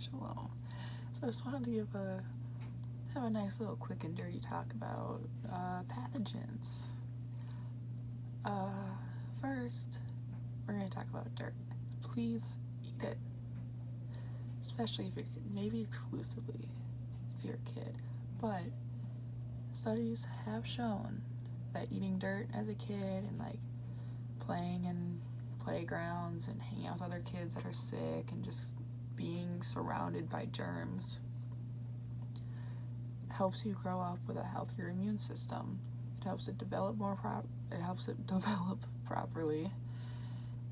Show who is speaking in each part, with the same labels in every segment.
Speaker 1: Shalom. So I just wanted to have a nice little quick and dirty talk about pathogens. First, we're going to talk about dirt. Please eat it, especially if you're a kid, maybe exclusively if you're a kid. But studies have shown that eating dirt as a kid and like playing in playgrounds and hanging out with other kids that are sick and just being surrounded by germs helps you grow up with a healthier immune system. It helps it develop properly,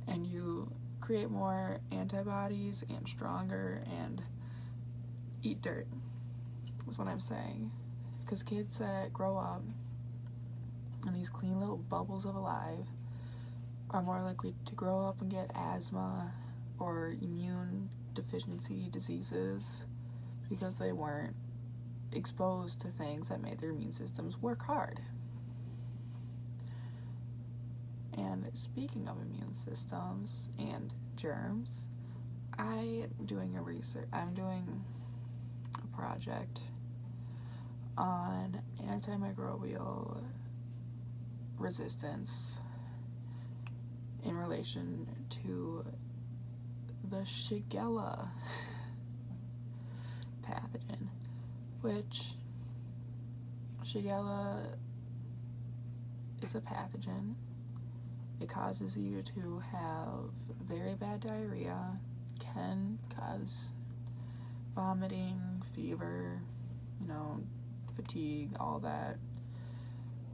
Speaker 1: and you create more antibodies and stronger. And eat dirt is what I'm saying, because kids that grow up in these clean little bubbles of alive are more likely to grow up and get asthma or immune deficiency diseases because they weren't exposed to things that made their immune systems work hard. And speaking of immune systems and germs, I'm doing a project on antimicrobial resistance in relation to the Shigella pathogen, which Shigella is a pathogen. It causes you to have very bad diarrhea, can cause vomiting, fever, fatigue, all that,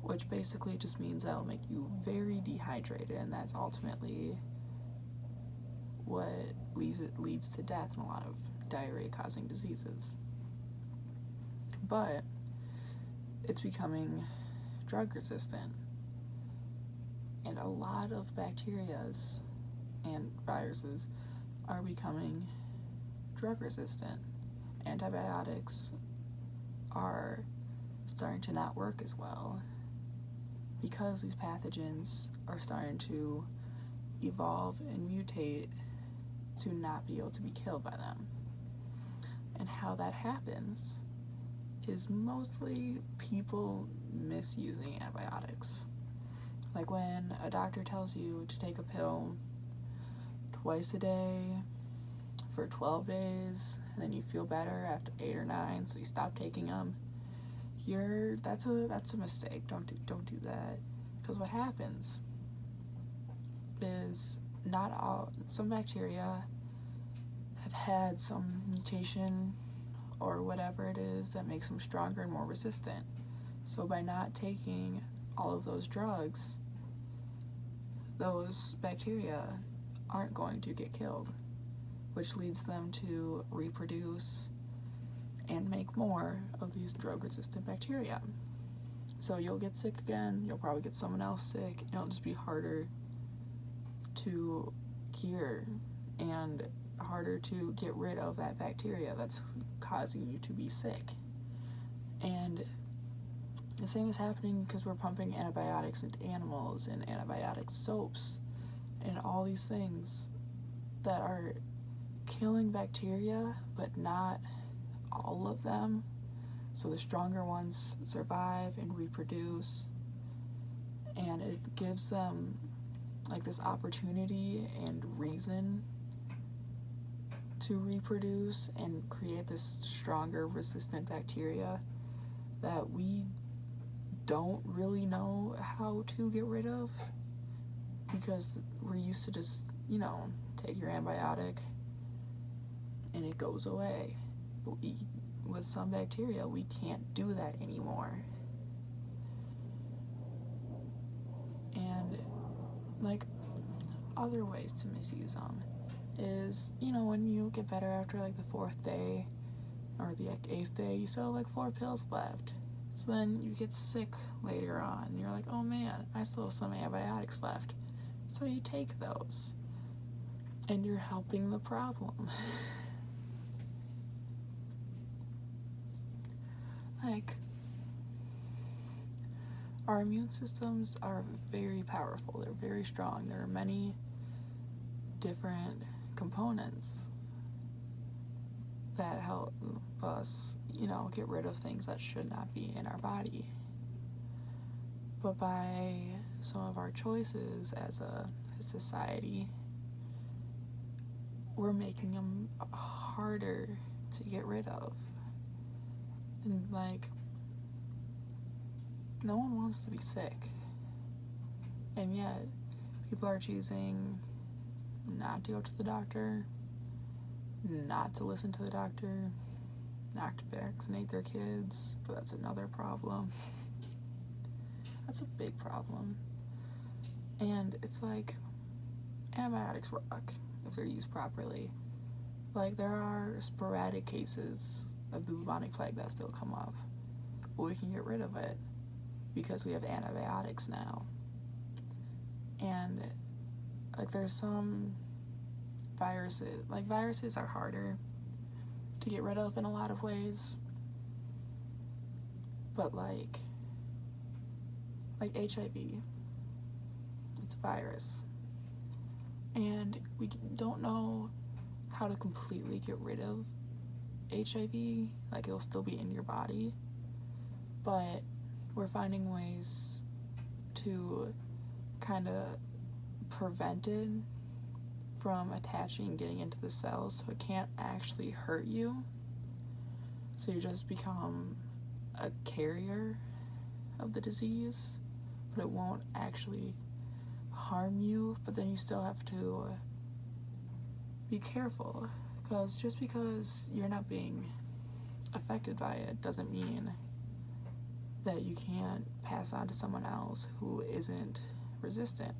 Speaker 1: which basically just means that will make you very dehydrated, and that's ultimately what leads to death in a lot of diarrhea-causing diseases. But it's becoming drug resistant, and a lot of bacterias and viruses are becoming drug resistant. Antibiotics are starting to not work as well because these pathogens are starting to evolve and mutate to not be able to be killed by them. And how that happens is mostly people misusing antibiotics. Like when a doctor tells you to take a pill twice a day for 12 days, and then you feel better after 8 or 9, so you stop taking them. That's a mistake. Don't do that. Because what happens is some bacteria have had some mutation or whatever it is that makes them stronger and more resistant. So by not taking all of those drugs, those bacteria aren't going to get killed, which leads them to reproduce and make more of these drug-resistant bacteria. So you'll get sick again, you'll probably get someone else sick, and it'll just be harder to cure and harder to get rid of that bacteria that's causing you to be sick. And the same is happening because we're pumping antibiotics into animals and antibiotic soaps and all these things that are killing bacteria, but not all of them. So the stronger ones survive and reproduce, and it gives them like this opportunity and reason to reproduce and create this stronger resistant bacteria that we don't really know how to get rid of, because we're used to just, take your antibiotic and it goes away. But with some bacteria, we can't do that anymore. And like other ways to misuse them is, when you get better after like the 4th day or the 8th day, you still have like 4 pills left. So then you get sick later on and you're like, oh man, I still have some antibiotics left. So you take those and you're helping the problem. Like, our immune systems are very powerful. They're very strong. There are many different components that help us, get rid of things that should not be in our body. But by some of our choices as a society, we're making them harder to get rid of. And no one wants to be sick. And yet, people are choosing not to go to the doctor, not to listen to the doctor, not to vaccinate their kids, but that's another problem. That's a big problem. And it's antibiotics work if they're used properly. There are sporadic cases of the bubonic plague that still come up, but we can get rid of it because we have antibiotics now. And there's some viruses are harder to get rid of in a lot of ways, but like HIV, it's a virus, and we don't know how to completely get rid of HIV. It'll still be in your body, but we're finding ways to kind of prevent it from attaching and getting into the cells, so it can't actually hurt you. So you just become a carrier of the disease, but it won't actually harm you. But then you still have to be careful, because just because you're not being affected by it doesn't mean that you can't pass on to someone else who isn't resistant.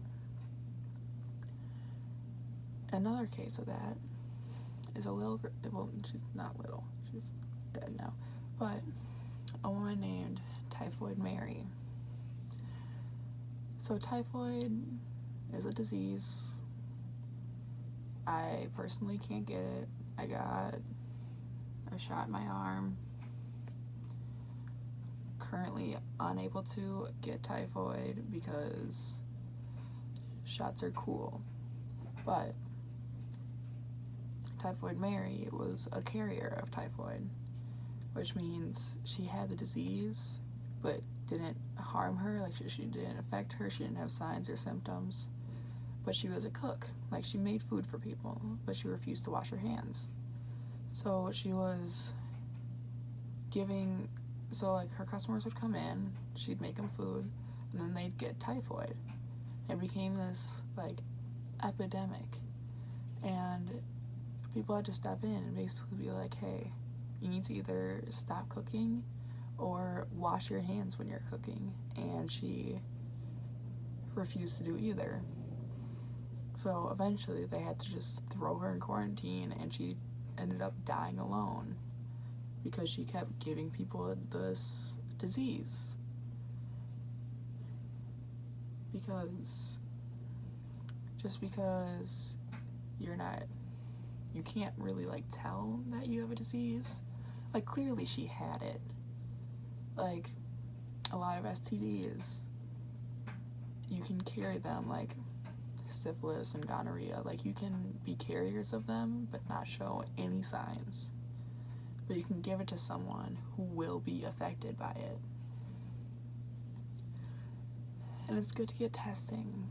Speaker 1: Another case of that is a little girl. Well, she's not little, she's dead now, but a woman named Typhoid Mary. So typhoid is a disease. I personally can't get it. I got a shot in my arm. Currently unable to get typhoid because shots are cool. But Typhoid Mary was a carrier of typhoid, which means she had the disease but didn't harm her. She didn't affect her. She didn't have signs or symptoms, but she was a cook. She made food for people, but she refused to wash her hands. So she was giving, her customers would come in, she'd make them food, and then they'd get typhoid. It became this epidemic, and people had to step in and basically be like, hey, you need to either stop cooking or wash your hands when you're cooking. And she refused to do either. So eventually they had to just throw her in quarantine, and she ended up dying alone because she kept giving people this disease. Because just because you can't really tell that you have a disease. Clearly she had it. A lot of STDs, you can carry them, syphilis and gonorrhea. You can be carriers of them but not show any signs. But you can give it to someone who will be affected by it. And it's good to get testing.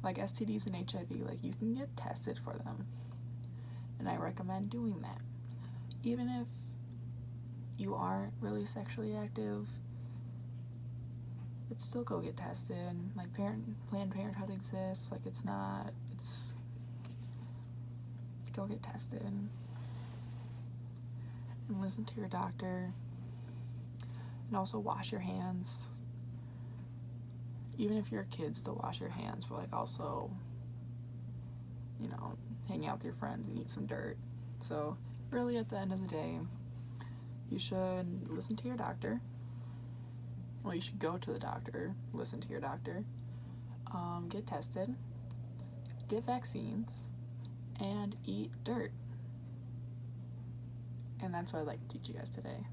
Speaker 1: STDs and HIV, you can get tested for them. And I recommend doing that. Even if you aren't really sexually active, but still go get tested. Planned Parenthood exists. Go get tested. And listen to your doctor. And also wash your hands. Even if your kids, still wash your hands, but also, hang out with your friends and eat some dirt. So really, at the end of the day, you should listen to your doctor. Well, you should go to the doctor, listen to your doctor, get tested, get vaccines, and eat dirt. And that's what I'd like to teach you guys today.